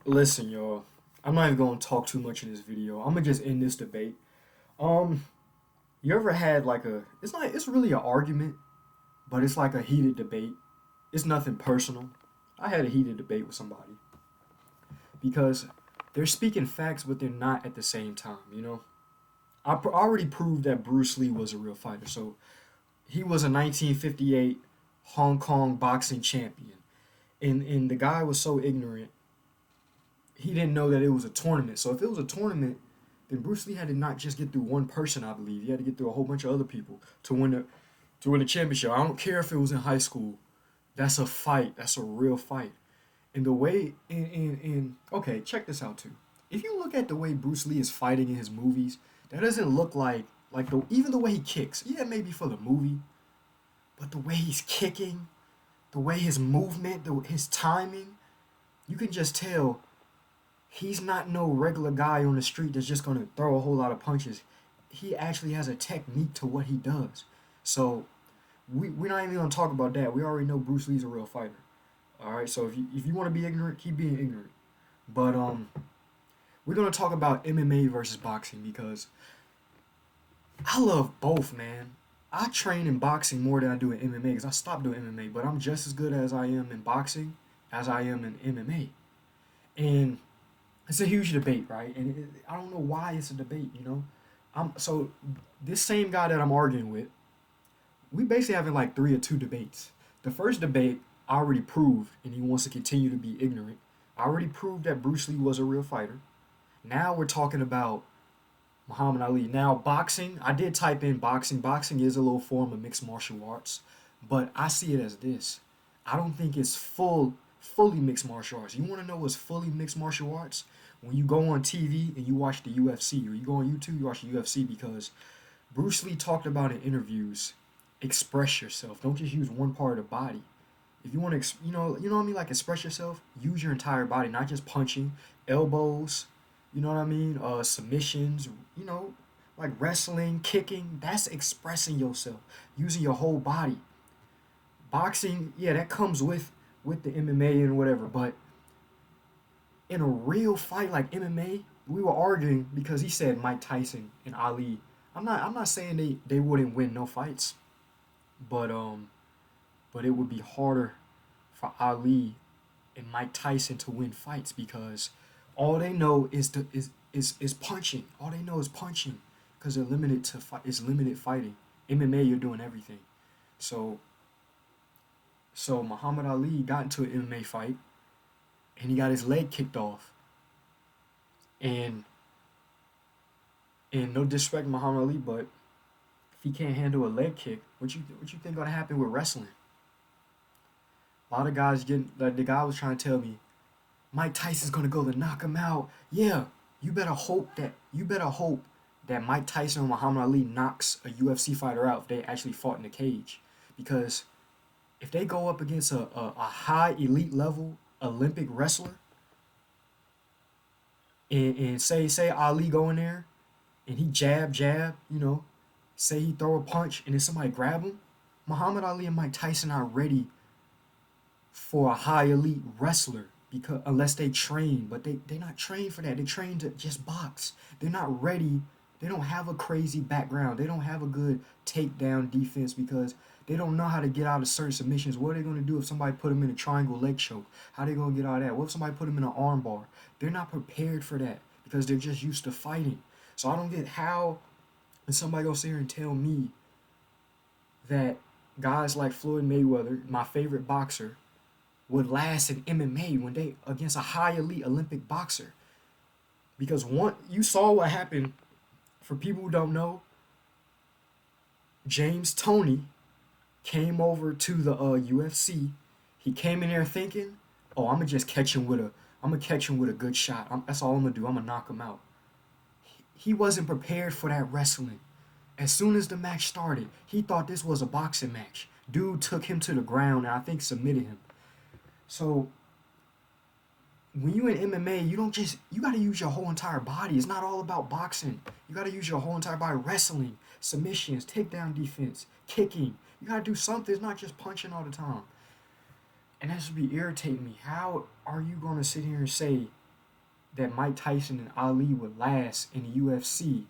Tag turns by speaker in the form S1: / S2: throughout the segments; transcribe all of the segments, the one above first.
S1: Listen, y'all. I'm not even gonna talk too much in this video. I'm gonna just end this debate. Um, you ever had like it's really an argument, but it's like a heated debate. It's nothing personal. I had a heated debate with somebody because they're speaking facts, but they're not at the same time. Already proved that Bruce Lee was a real fighter. So he was a 1958 Hong Kong boxing champion, and the guy was so ignorant he didn't know that it was a tournament. So if it was a tournament, then Bruce Lee had to not just get through one person, I believe. He had to get through a whole bunch of other people to win the championship. I don't care if it was in high school. That's a fight. That's a real fight. And the way in okay, check this out too. If you look at the way Bruce Lee is fighting in his movies, that doesn't look like the even the way he kicks. Yeah, maybe for the movie, but the way he's kicking, the way his movement, his timing, you can just tell he's not no regular guy on the street that's just gonna throw a whole lot of punches. He actually has a technique to what he does. So we're not even gonna talk about that. We already know Bruce Lee's a real fighter. All right. So if you want to be ignorant, keep being ignorant. But we're gonna talk about MMA versus boxing because I love both, man. I train in boxing more than I do in MMA because I stopped doing MMA, but I'm just as good as I am in boxing as I am in MMA. And it's a huge debate, right? And I don't know why it's a debate. So this same guy that I'm arguing with, we basically having like three or two debates. The first debate I already proved, and he wants to continue to be ignorant. I already proved that Bruce Lee was a real fighter. Now we're talking about Muhammad Ali. Now boxing, I did type in boxing. Boxing is a little form of mixed martial arts, but I see it as this. I don't think it's fully mixed martial arts. You want to know what's fully mixed martial arts? When you go on TV and you watch the UFC, or you go on YouTube, you watch the UFC because Bruce Lee talked about in interviews, express yourself. Don't just use one part of the body. If you want to, you know what I mean, like express yourself, use your entire body, not just punching, elbows, you know what I mean, submissions, you know, like wrestling, kicking. That's expressing yourself, using your whole body. Boxing, yeah, that comes with the MMA and whatever, but in a real fight like MMA, we were arguing because he said Mike Tyson and Ali. I'm not saying they wouldn't win no fights, but but it would be harder for Ali and Mike Tyson to win fights because all they know is punching. All they know is punching because they're limited to fight. It's limited fighting. MMA, you're doing everything. So so Muhammad Ali got into an MMA fight and he got his leg kicked off. And no disrespect to Muhammad Ali, but if he can't handle a leg kick, what you think gonna happen with wrestling? A lot of guys getting like the guy was trying to tell me Mike Tyson's gonna go to knock him out. Yeah, you better hope that Mike Tyson or Muhammad Ali knocks a UFC fighter out if they actually fought in the cage, because if they go up against a high elite level Olympic wrestler and say Ali go in there and he jab, say he throw a punch and then somebody grab him, Muhammad Ali and Mike Tyson are ready for a high elite wrestler because unless they train, but they're not trained for that. They train to just box. They're not ready. They don't have a crazy background. They don't have a good takedown defense because they don't know how to get out of certain submissions. What are they going to do if somebody put them in a triangle leg choke? How are they going to get out of that? What if somebody put them in an arm bar? They're not prepared for that because they're just used to fighting. So I don't get how and somebody goes here and tell me that guys like Floyd Mayweather, my favorite boxer, would last in MMA when they against a high elite Olympic boxer. Because one, you saw what happened. For people who don't know, James Toney came over to the UFC. He came in there thinking, "Oh, I'm gonna catch him with a good shot. That's all I'm gonna do. I'm gonna knock him out." He wasn't prepared for that wrestling. As soon as the match started, he thought this was a boxing match. Dude took him to the ground and I think submitted him. So when you in MMA, you gotta use your whole entire body. It's not all about boxing. You gotta use your whole entire body. Wrestling, submissions, takedown defense, kicking. You gotta do something. It's not just punching all the time. And that should be irritating me. How are you gonna sit here and say that Mike Tyson and Ali would last in the UFC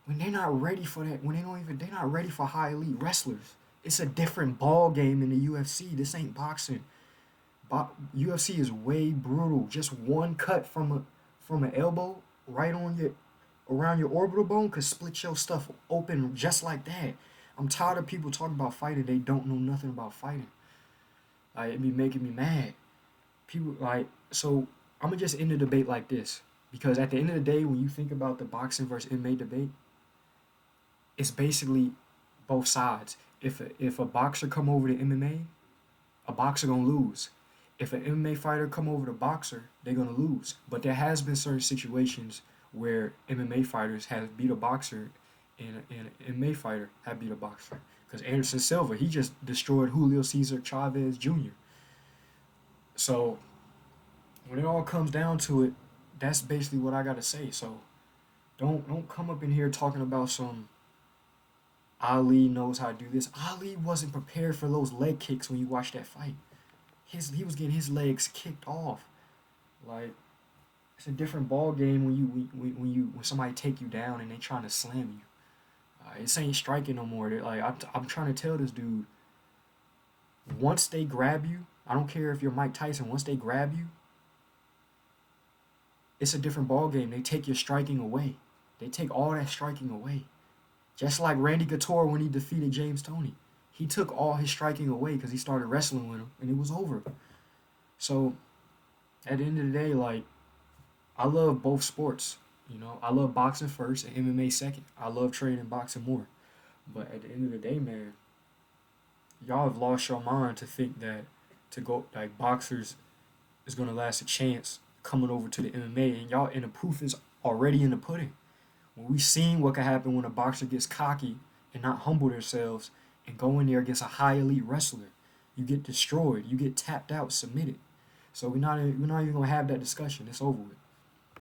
S1: when they're not ready for that, when they're not ready for high elite wrestlers. It's a different ball game in the UFC. This ain't boxing. UFC is way brutal. Just one cut from an elbow right on your around your orbital bone could split your stuff open just like that. I'm tired of people talking about fighting. They don't know nothing about fighting. Like, it be making me mad. People like so. I'm gonna just end the debate like this because at the end of the day, when you think about the boxing versus MMA debate, it's basically both sides. If a boxer come over to MMA, a boxer gonna lose. If an MMA fighter come over to boxer, they're gonna lose. But there has been certain situations where MMA fighters have beat a boxer, and an MMA fighter have beat a boxer. Because Anderson Silva, he just destroyed Julio Cesar Chavez Jr. So when it all comes down to it, that's basically what I gotta say. So don't come up in here talking about some Ali knows how to do this. Ali wasn't prepared for those leg kicks when you watch that fight. He was getting his legs kicked off. Like, it's a different ball game when somebody take you down and they trying to slam you. It ain't striking no more. I'm trying to tell this dude. Once they grab you, I don't care if you're Mike Tyson. Once they grab you, it's a different ball game. They take your striking away. They take all that striking away. Just like Randy Couture when he defeated James Toney. He took all his striking away because he started wrestling with him, and it was over. So, at the end of the day, like, I love both sports. I love boxing first and MMA second. I love training boxing more. But at the end of the day, man, y'all have lost your mind to think that to go like boxers is gonna last a chance coming over to the MMA, and the proof is already in the pudding. When we seen what can happen when a boxer gets cocky and not humble themselves and go in there against a high elite wrestler, you get destroyed. You get tapped out, submitted. So we're not even gonna have that discussion. It's over with.